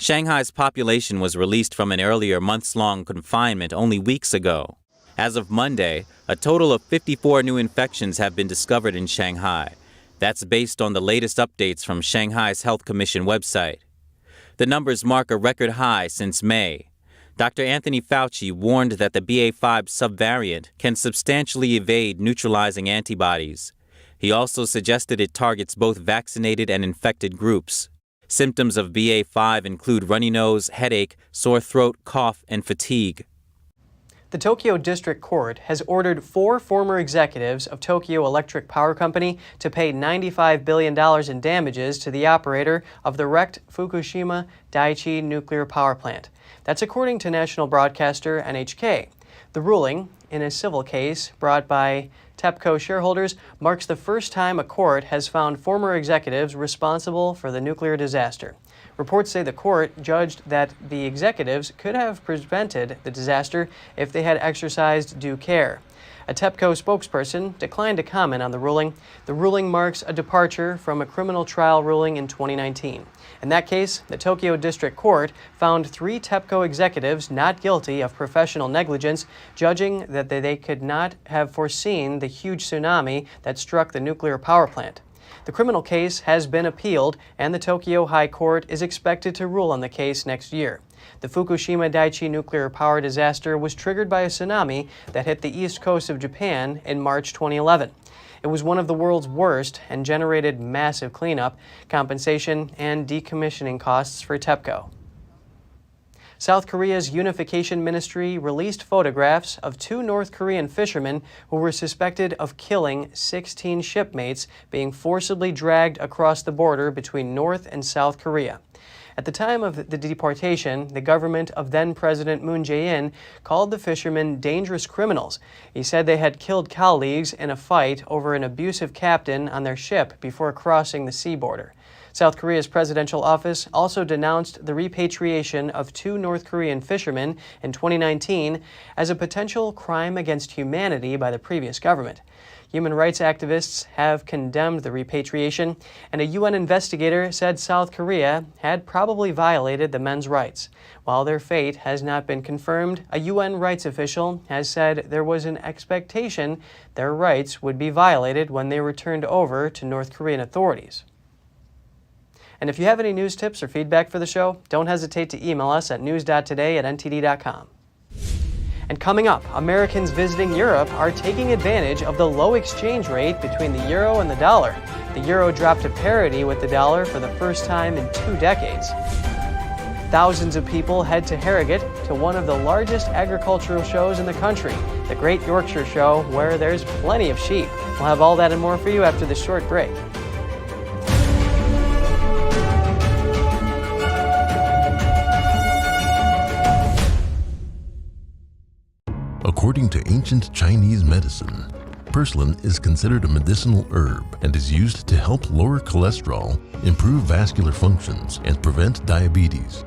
S6: Shanghai's population was released from an earlier months-long confinement only weeks ago. As of Monday, a total of 54 new infections have been discovered in Shanghai. That's based on the latest updates from Shanghai's Health Commission website. The numbers mark a record high since May. Dr. Anthony Fauci warned that the BA.5 subvariant can substantially evade neutralizing antibodies. He also suggested it targets both vaccinated and infected groups. Symptoms of BA.5 include runny nose, headache, sore throat, cough, and fatigue.
S1: The Tokyo District Court has ordered 4 former executives of Tokyo Electric Power Company to pay $95 billion in damages to the operator of the wrecked Fukushima Daiichi nuclear power plant. That's according to national broadcaster NHK. The ruling, in a civil case brought by Tepco shareholders, marks the first time a court has found former executives responsible for the nuclear disaster. Reports say the court judged that the executives could have prevented the disaster if they had exercised due care. A Tepco spokesperson declined to comment on the ruling. The ruling marks a departure from a criminal trial ruling in 2019. In that case, the Tokyo District Court found 3 Tepco executives not guilty of professional negligence, judging that they could not have foreseen the huge tsunami that struck the nuclear power plant. The criminal case has been appealed, and the Tokyo High Court is expected to rule on the case next year. The Fukushima Daiichi nuclear power disaster was triggered by a tsunami that hit the east coast of Japan in March 2011. It was one of the world's worst and generated massive cleanup, compensation, and decommissioning costs for Tepco. South Korea's Unification Ministry released photographs of 2 North Korean fishermen who were suspected of killing 16 shipmates being forcibly dragged across the border between North and South Korea. At the time of the deportation, the government of then-President Moon Jae-in called the fishermen dangerous criminals. He said they had killed colleagues in a fight over an abusive captain on their ship before crossing the sea border. South Korea's presidential office also denounced the repatriation of 2 North Korean fishermen in 2019 as a potential crime against humanity by the previous government. Human rights activists have condemned the repatriation, and a UN investigator said South Korea had probably violated the men's rights. While their fate has not been confirmed, a UN rights official has said there was an expectation their rights would be violated when they were turned over to North Korean authorities. And if you have any news tips or feedback for the show, don't hesitate to email us at news.today@ntd.com. And coming up, Americans visiting Europe are taking advantage of the low exchange rate between the euro and the dollar. The euro dropped to parity with the dollar for the first time in 2 decades. Thousands of people head to Harrogate to one of the largest agricultural shows in the country, the Great Yorkshire Show, where there's plenty of sheep. We'll have all that and more for you after this short break.
S7: According to ancient Chinese medicine, purslane is considered a medicinal herb and is used to help lower cholesterol, improve vascular functions, and prevent diabetes.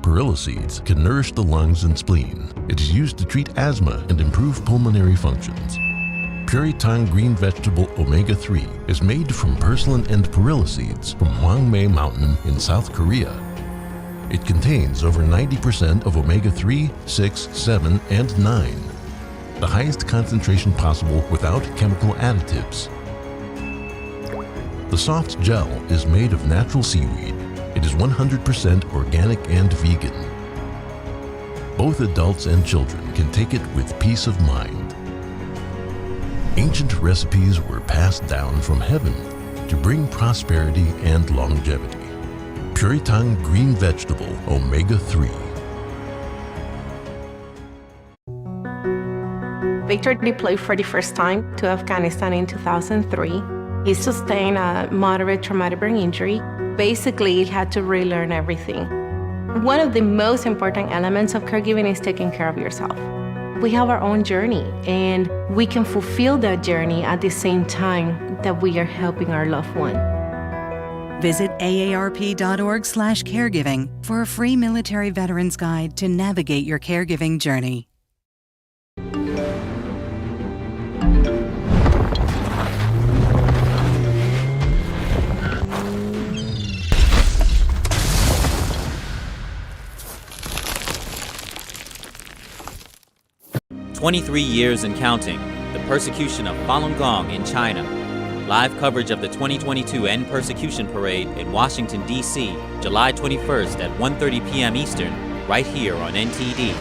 S7: Perilla seeds can nourish the lungs and spleen. It is used to treat asthma and improve pulmonary functions. Puritang green vegetable omega-3 is made from purslane and perilla seeds from Hwangmae Mountain in South Korea. It contains over 90% of omega-3, 6, 7, and 9. The highest concentration possible without chemical additives. The soft gel is made of natural seaweed. It is 100% organic and vegan. Both adults and children can take it with peace of mind. Ancient recipes were passed down from heaven to bring prosperity and longevity. Puritang green vegetable omega-3.
S8: Victor deployed for the first time to Afghanistan in 2003. He sustained a moderate traumatic brain injury. Basically, he had to relearn everything. One of the most important elements of caregiving is taking care of yourself. We have our own journey, and we can fulfill that journey at the same time that we are helping our loved one.
S9: Visit aarp.org/caregiving for a free military veterans guide to navigate your caregiving journey.
S6: "23 years and counting, the persecution of Falun Gong in China." Live coverage of the 2022 End Persecution Parade in Washington, D.C., July 21st at 1:30 p.m. Eastern, right here on NTD.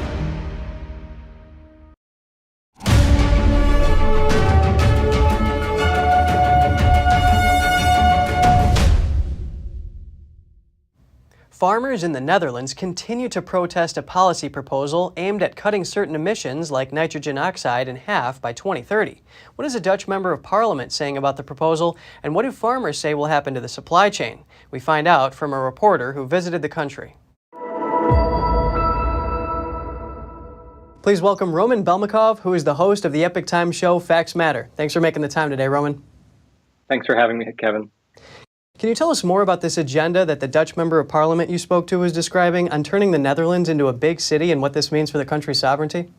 S1: Farmers in the Netherlands continue to protest a policy proposal aimed at cutting certain emissions like nitrogen oxide in half by 2030. What is a Dutch member of parliament saying about the proposal, and what do farmers say will happen to the supply chain? We find out from a reporter who visited the country. Please welcome Roman Balmakov, who is the host of the Epic Times show Facts Matter. Thanks for making the time today, Roman.
S10: Thanks for having me, Kevin.
S1: Can you tell us more about this agenda that the Dutch member of parliament you spoke to was describing on turning the Netherlands into a big city and what this means for the country's sovereignty?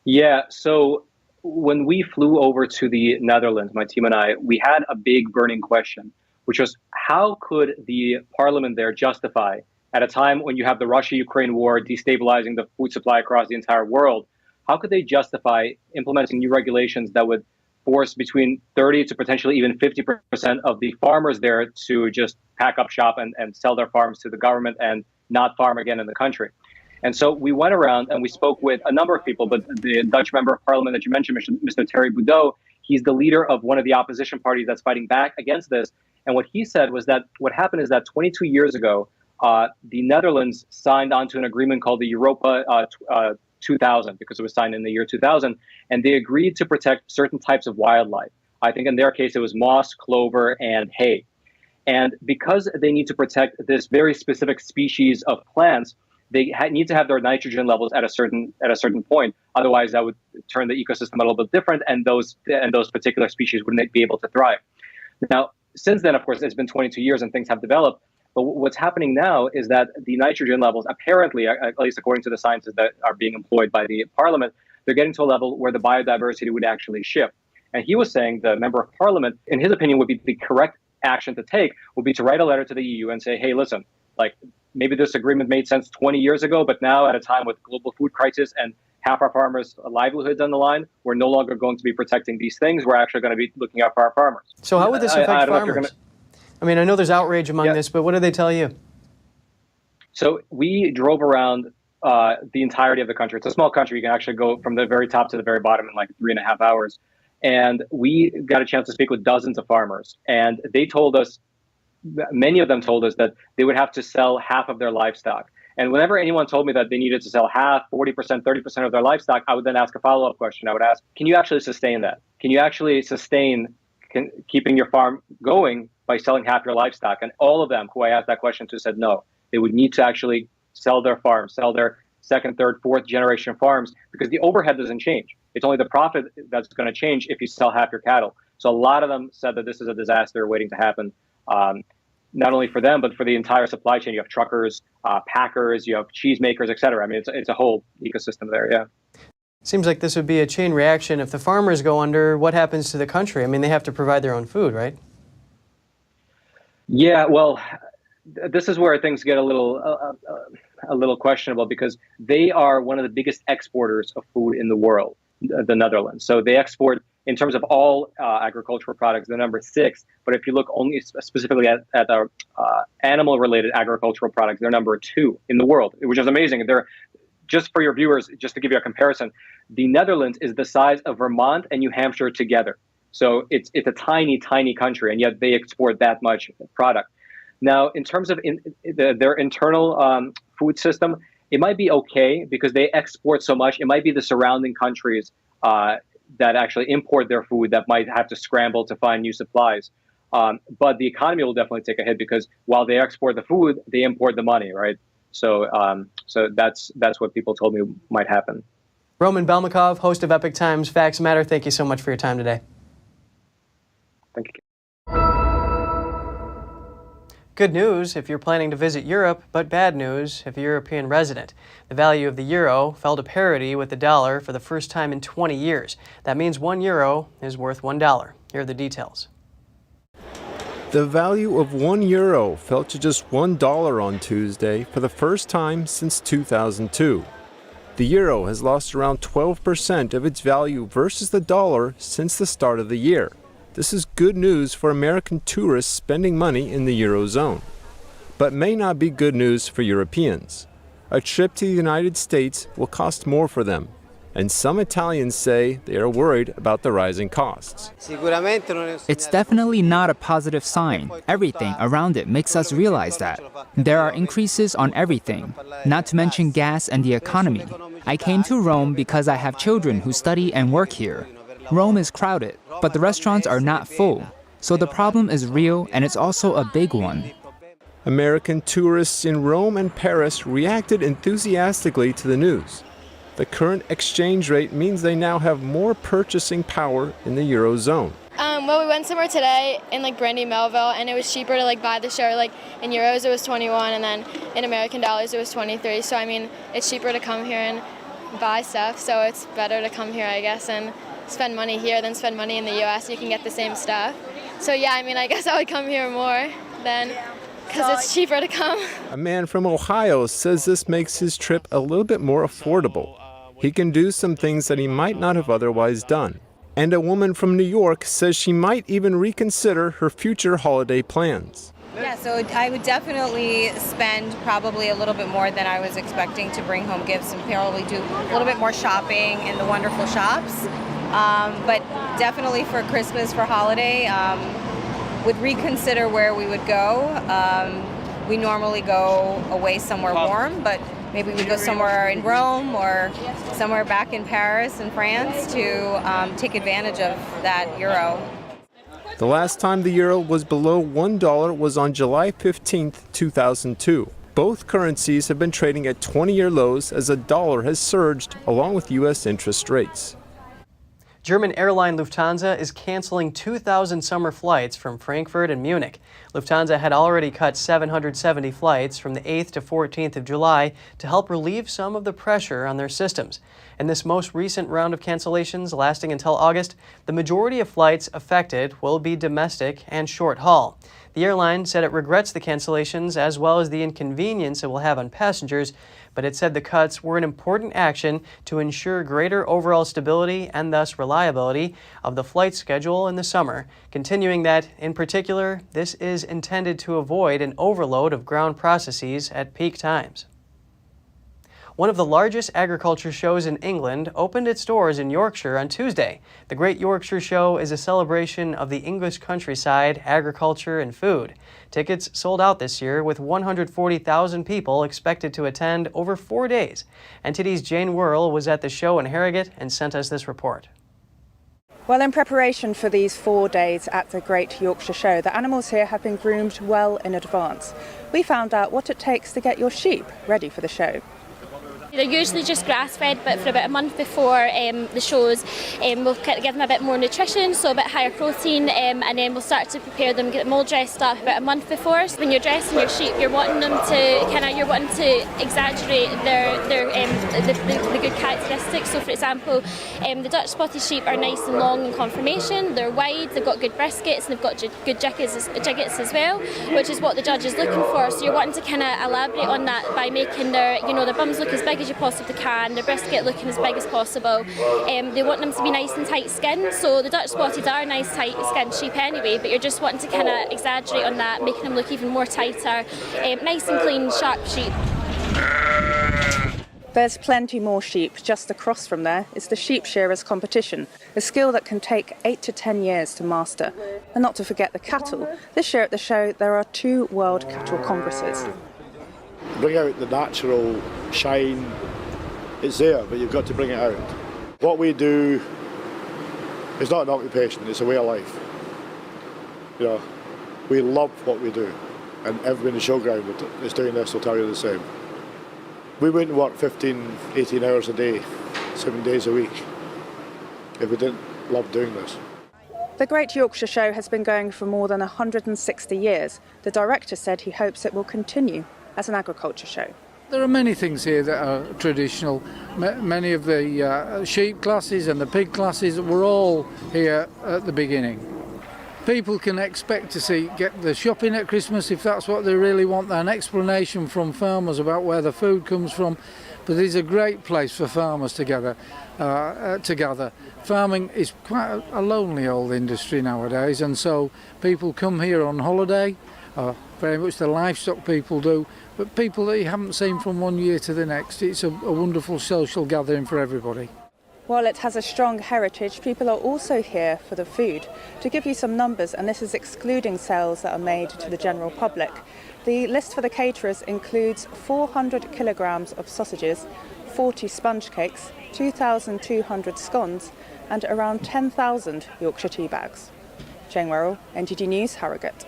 S10: Yeah, so when we flew over to the Netherlands, my team and I, we had a big burning question, which was how could the parliament there justify, at a time when you have the Russia-Ukraine war destabilizing the food supply across the entire world, how could they justify implementing new regulations that would force between 30 to potentially even 50% of the farmers there to just pack up shop and sell their farms to the government and not farm again in the country? And so we went around and we spoke with a number of people, but the Dutch member of parliament that you mentioned, Mr. Thierry Boudeau, he's the leader of one of the opposition parties that's fighting back against this. And what he said was that what happened is that 22 years ago, the Netherlands signed onto an agreement called the Europa 2000, because it was signed in the year 2000, and they agreed to protect certain types of wildlife. I think in their case, it was moss, clover, and hay. And because they need to protect this very specific species of plants, they need to have their nitrogen levels at a certain point. Otherwise, that would turn the ecosystem a little bit different, and those particular species wouldn't be able to thrive. Now, since then, of course, it's been 22 years and things have developed. But what's happening now is that the nitrogen levels, apparently, at least according to the scientists that are being employed by the parliament, they're getting to a level where the biodiversity would actually shift. And he was saying, the member of parliament, in his opinion, would be the correct action to take would be to write a letter to the EU and say, hey, listen, like, maybe this agreement made sense 20 years ago, but now at a time with global food crisis and half our farmers' livelihoods on the line, we're no longer going to be protecting these things. We're actually going to be looking out for our farmers.
S1: So how would this affect farmers? I mean, I know there's outrage among this, but what did they tell you?
S10: So we drove around the entirety of the country. It's a small country. You can actually go from the very top to the very bottom in like 3.5 hours. And we got a chance to speak with dozens of farmers. And they told us, many of them told us that they would have to sell half of their livestock. And whenever anyone told me that they needed to sell half, 40%, 30% of their livestock, I would then ask a follow-up question. I would ask, can you actually sustain that? Can you actually sustain keeping your farm going by selling half your livestock? And all of them who I asked that question to said no. They would need to actually sell their farms, sell their second, third, fourth generation farms, because the overhead doesn't change. It's only the profit that's going to change if you sell half your cattle. So a lot of them said that this is a disaster waiting to happen, not only for them, but for the entire supply chain. You have truckers, packers, you have cheese makers, et cetera. I mean, it's a whole ecosystem there, yeah.
S1: Seems like this would be a chain reaction. If the farmers go under, what happens to the country? I mean, they have to provide their own food, right?
S10: Yeah, well, this is where things get a little questionable, because they are one of the biggest exporters of food in the world, the Netherlands. So they export, in terms of all agricultural products, they're number 6. But if you look only specifically at our animal-related agricultural products, they're number 2 in the world, which is amazing. They're, just for your viewers, just to give you a comparison, the Netherlands is the size of Vermont and New Hampshire together. So it's a tiny, tiny country, and yet they export that much product. Now, in terms of their internal food system, it might be okay because they export so much. It might be the surrounding countries that actually import their food that might have to scramble to find new supplies. But the economy will definitely take a hit, because while they export the food, they import the money, right? So so that's what people told me might happen.
S1: Roman Balmakov, host of Epic Times Facts Matter, thank you so much for your time today.
S10: Thank you.
S1: Good news if you're planning to visit Europe, but bad news if you're a European resident. The value of the euro fell to parity with the dollar for the first time in 20 years. That means €1 is worth $1. Here are the details.
S12: The value of €1 fell to just $1 on Tuesday for the first time since 2002. The euro has lost around 12% of its value versus the dollar since the start of the year. This is good news for American tourists spending money in the Eurozone, but may not be good news for Europeans. A trip to the United States will cost more for them, and some Italians say they are worried about the rising costs.
S13: It's definitely not a positive sign. Everything around it makes us realize that. There are increases on everything, not to mention gas and the economy. I came to Rome because I have children who study and work here. Rome is crowded, but the restaurants are not full. So the problem is real, and it's also a big one.
S12: American tourists in Rome and Paris reacted enthusiastically to the news. The current exchange rate means they now have more purchasing power in the Eurozone.
S11: Well, we went somewhere today in Brandy Melville, and it was cheaper to buy the show. In euros it was 21, and then in American dollars it was 23. So I mean, it's cheaper to come here and buy stuff. So it's better to come here, I guess, and spend money here than spend money in the U.S. You can get the same stuff. So yeah, I mean, I guess I would come here more than because it's cheaper to come.
S12: A man from Ohio says this makes his trip a little bit more affordable. He can do some things that he might not have otherwise done. And a woman from New York says she might even reconsider her future holiday plans.
S14: Yeah, so I would definitely spend probably a little bit more than I was expecting to bring home gifts, and probably do a little bit more shopping in the wonderful shops. But definitely for Christmas, for holiday, would reconsider where we would go. We normally go away somewhere warm, but maybe we go somewhere in Rome or somewhere back in Paris and France to take advantage of that euro.
S12: The last time the euro was below $1 was on July 15, 2002. Both currencies have been trading at 20-year lows as the dollar has surged along with U.S. interest rates.
S1: German airline Lufthansa is canceling 2,000 summer flights from Frankfurt and Munich. Lufthansa had already cut 770 flights from the 8th to 14th of July to help relieve some of the pressure on their systems. In this most recent round of cancellations lasting until August, the majority of flights affected will be domestic and short haul. The airline said it regrets the cancellations as well as the inconvenience it will have on passengers, but it said the cuts were an important action to ensure greater overall stability and thus reliability of the flight schedule in the summer, continuing that, in particular, this is intended to avoid an overload of ground processes at peak times. One of the largest agriculture shows in England opened its doors in Yorkshire on Tuesday. The Great Yorkshire Show is a celebration of the English countryside, agriculture, and food. Tickets sold out this year, with 140,000 people expected to attend over 4 days. NTD's Jane Worrell was at the show in Harrogate and sent us this report.
S15: Well, in preparation for these 4 days at the Great Yorkshire Show, the animals here have been groomed well in advance. We found out what it takes to get your sheep ready for the show.
S16: They're usually just grass-fed, but for about a month before the shows, we'll give them a bit more nutrition, so a bit higher protein, and then we'll start to prepare them, get them all dressed up about a month before. So when you're dressing your sheep, you're wanting them to you're wanting to exaggerate the good characteristics. So, for example, the Dutch spotted sheep are nice and long in conformation. They're wide, they've got good briskets, and they've got good jiggets as well, which is what the judge is looking for. So you're wanting to elaborate on that by making their bums look as big as you possibly can, their brisket looking as big as possible. They want them to be nice and tight skinned, so the Dutch spotted are nice tight skinned sheep anyway, but you're just wanting to exaggerate on that, making them look even more tighter. Nice and clean, sharp sheep.
S15: There's plenty more sheep. Just across from there is the sheep shearers competition, a skill that can take 8 to 10 years to master. And not to forget the cattle. This year at the show there are 2 World Cattle Congresses.
S25: Bring out the natural shine. It's there, but you've got to bring it out. What we do is not an occupation, it's a way of life. We love what we do, and everyone in the showground is doing this will tell you the same. We wouldn't work 15, 18 hours a day, 7 days a week, if we didn't love doing this.
S15: The Great Yorkshire Show has been going for more than 160 years. The director said he hopes it will continue as an agriculture show.
S26: There are many things here that are traditional. Many of the sheep classes and the pig classes were all here at the beginning. People can expect to get the shopping at Christmas if that's what they really want, an explanation from farmers about where the food comes from. But it is a great place for farmers to gather. Farming is quite a lonely old industry nowadays, and so people come here on holiday, very much the livestock people do, but people that you haven't seen from one year to the next. It's a wonderful social gathering for everybody.
S15: While it has a strong heritage, people are also here for the food. To give you some numbers, and this is excluding sales that are made to the general public, the list for the caterers includes 400 kilograms of sausages, 40 sponge cakes, 2,200 scones, and around 10,000 Yorkshire tea bags. Jane Worrell, NTD News, Harrogate.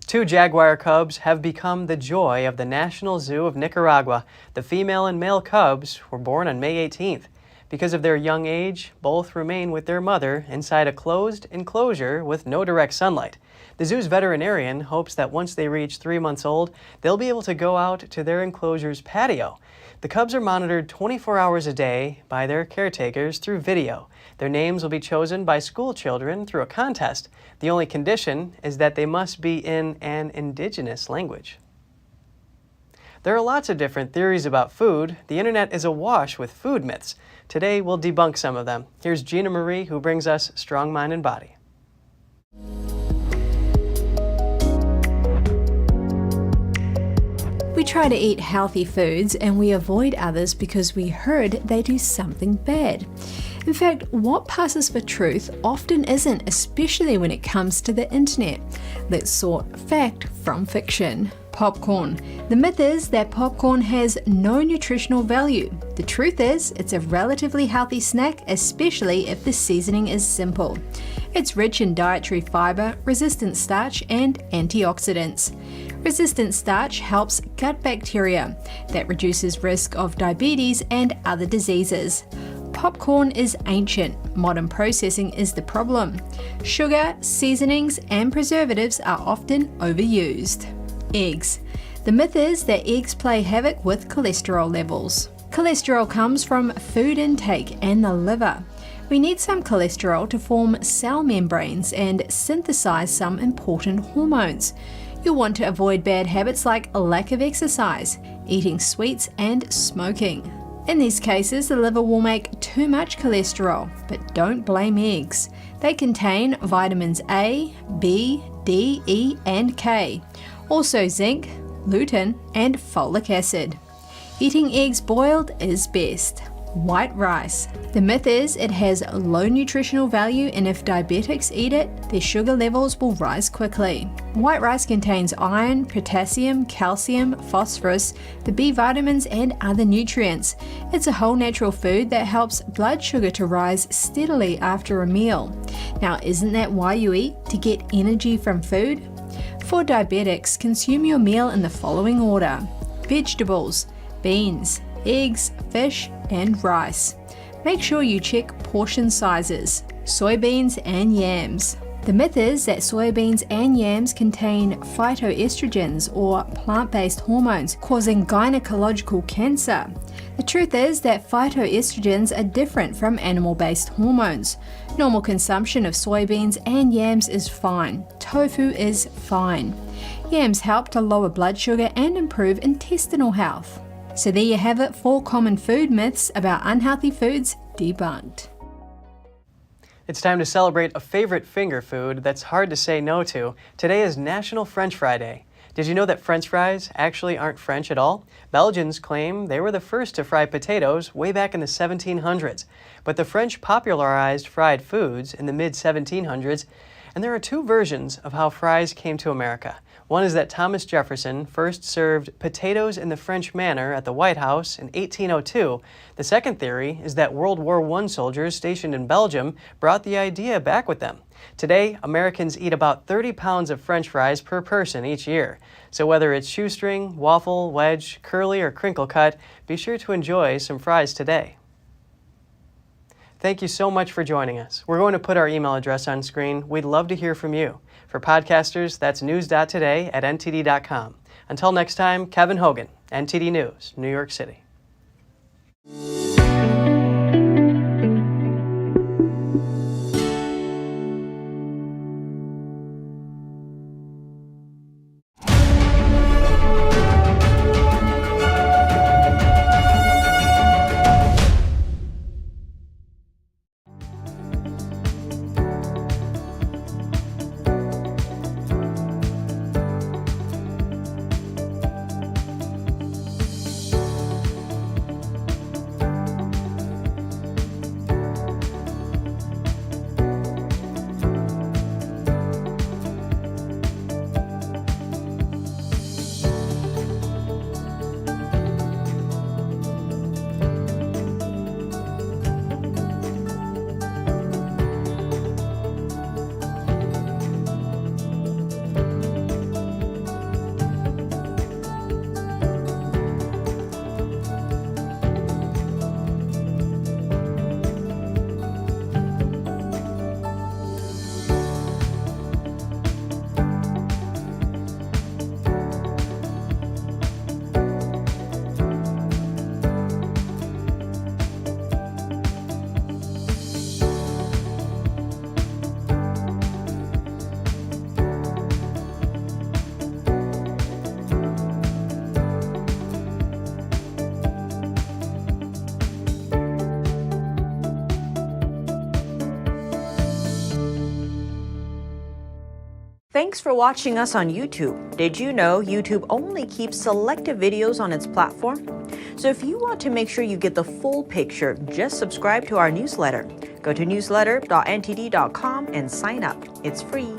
S1: 2 jaguar cubs have become the joy of the National Zoo of Nicaragua. The female and male cubs were born on May 18th. Because of their young age, both remain with their mother inside a closed enclosure with no direct sunlight. The zoo's veterinarian hopes that once they reach 3 months old, they'll be able to go out to their enclosure's patio. The cubs are monitored 24 hours a day by their caretakers through video. Their names will be chosen by school children through a contest. The only condition is that they must be in an indigenous language. There are lots of different theories about food. The internet is awash with food myths. Today, we'll debunk some of them. Here's Gina Marie, who brings us Strong Mind and Body.
S2: We try to eat healthy foods and we avoid others because we heard they do something bad. In fact, what passes for truth often isn't, especially when it comes to the internet. Let's sort fact from fiction. Popcorn. The myth is that popcorn has no nutritional value. The truth is, it's a relatively healthy snack, especially if the seasoning is simple. It's rich in dietary fiber, resistant starch, and antioxidants. Resistant starch helps gut bacteria. That reduces risk of diabetes and other diseases. Popcorn is ancient. Modern processing is the problem. Sugar, seasonings, and preservatives are often overused. Eggs. The myth is that eggs play havoc with cholesterol levels. Cholesterol comes from food intake and the liver. We need some cholesterol to form cell membranes and synthesize some important hormones. You'll want to avoid bad habits like a lack of exercise, eating sweets, and smoking. In these cases, the liver will make too much cholesterol, but don't blame eggs. They contain vitamins A, B, D, E, and K. Also zinc, lutein, and folic acid. Eating eggs boiled is best. White rice. The myth is it has low nutritional value, and if diabetics eat it, their sugar levels will rise quickly. White rice contains iron, potassium, calcium, phosphorus, the B vitamins, and other nutrients. It's a whole natural food that helps blood sugar to rise steadily after a meal. Now, isn't that why you eat? To get energy from food? For diabetics, consume your meal in the following order: vegetables, beans, eggs, fish, and rice. Make sure you check portion sizes. Soybeans and yams. The myth is that soybeans and yams contain phytoestrogens or plant-based hormones causing gynecological cancer. The truth is that phytoestrogens are different from animal-based hormones. Normal consumption of soybeans and yams is fine. Tofu is fine. Yams help to lower blood sugar and improve intestinal health. So there you have it, 4 common food myths about unhealthy foods debunked.
S1: It's time to celebrate a favorite finger food that's hard to say no to. Today is National French Fry Day. Did you know that French fries actually aren't French at all? Belgians claim they were the first to fry potatoes way back in the 1700s. But the French popularized fried foods in the mid-1700s, and there are 2 versions of how fries came to America. One is that Thomas Jefferson first served potatoes in the French manner at the White House in 1802. The second theory is that World War I soldiers stationed in Belgium brought the idea back with them. Today, Americans eat about 30 pounds of French fries per person each year. So whether it's shoestring, waffle, wedge, curly, or crinkle cut, be sure to enjoy some fries today. Thank you so much for joining us. We're going to put our email address on screen. We'd love to hear from you. For podcasters, that's news.today@ntd.com. Until next time, Kevin Hogan, NTD News, New York City.
S17: Thanks for watching us on YouTube. Did you know YouTube only keeps selective videos on its platform? So if you want to make sure you get the full picture, just subscribe to our newsletter. Go to newsletter.ntd.com and sign up. It's free.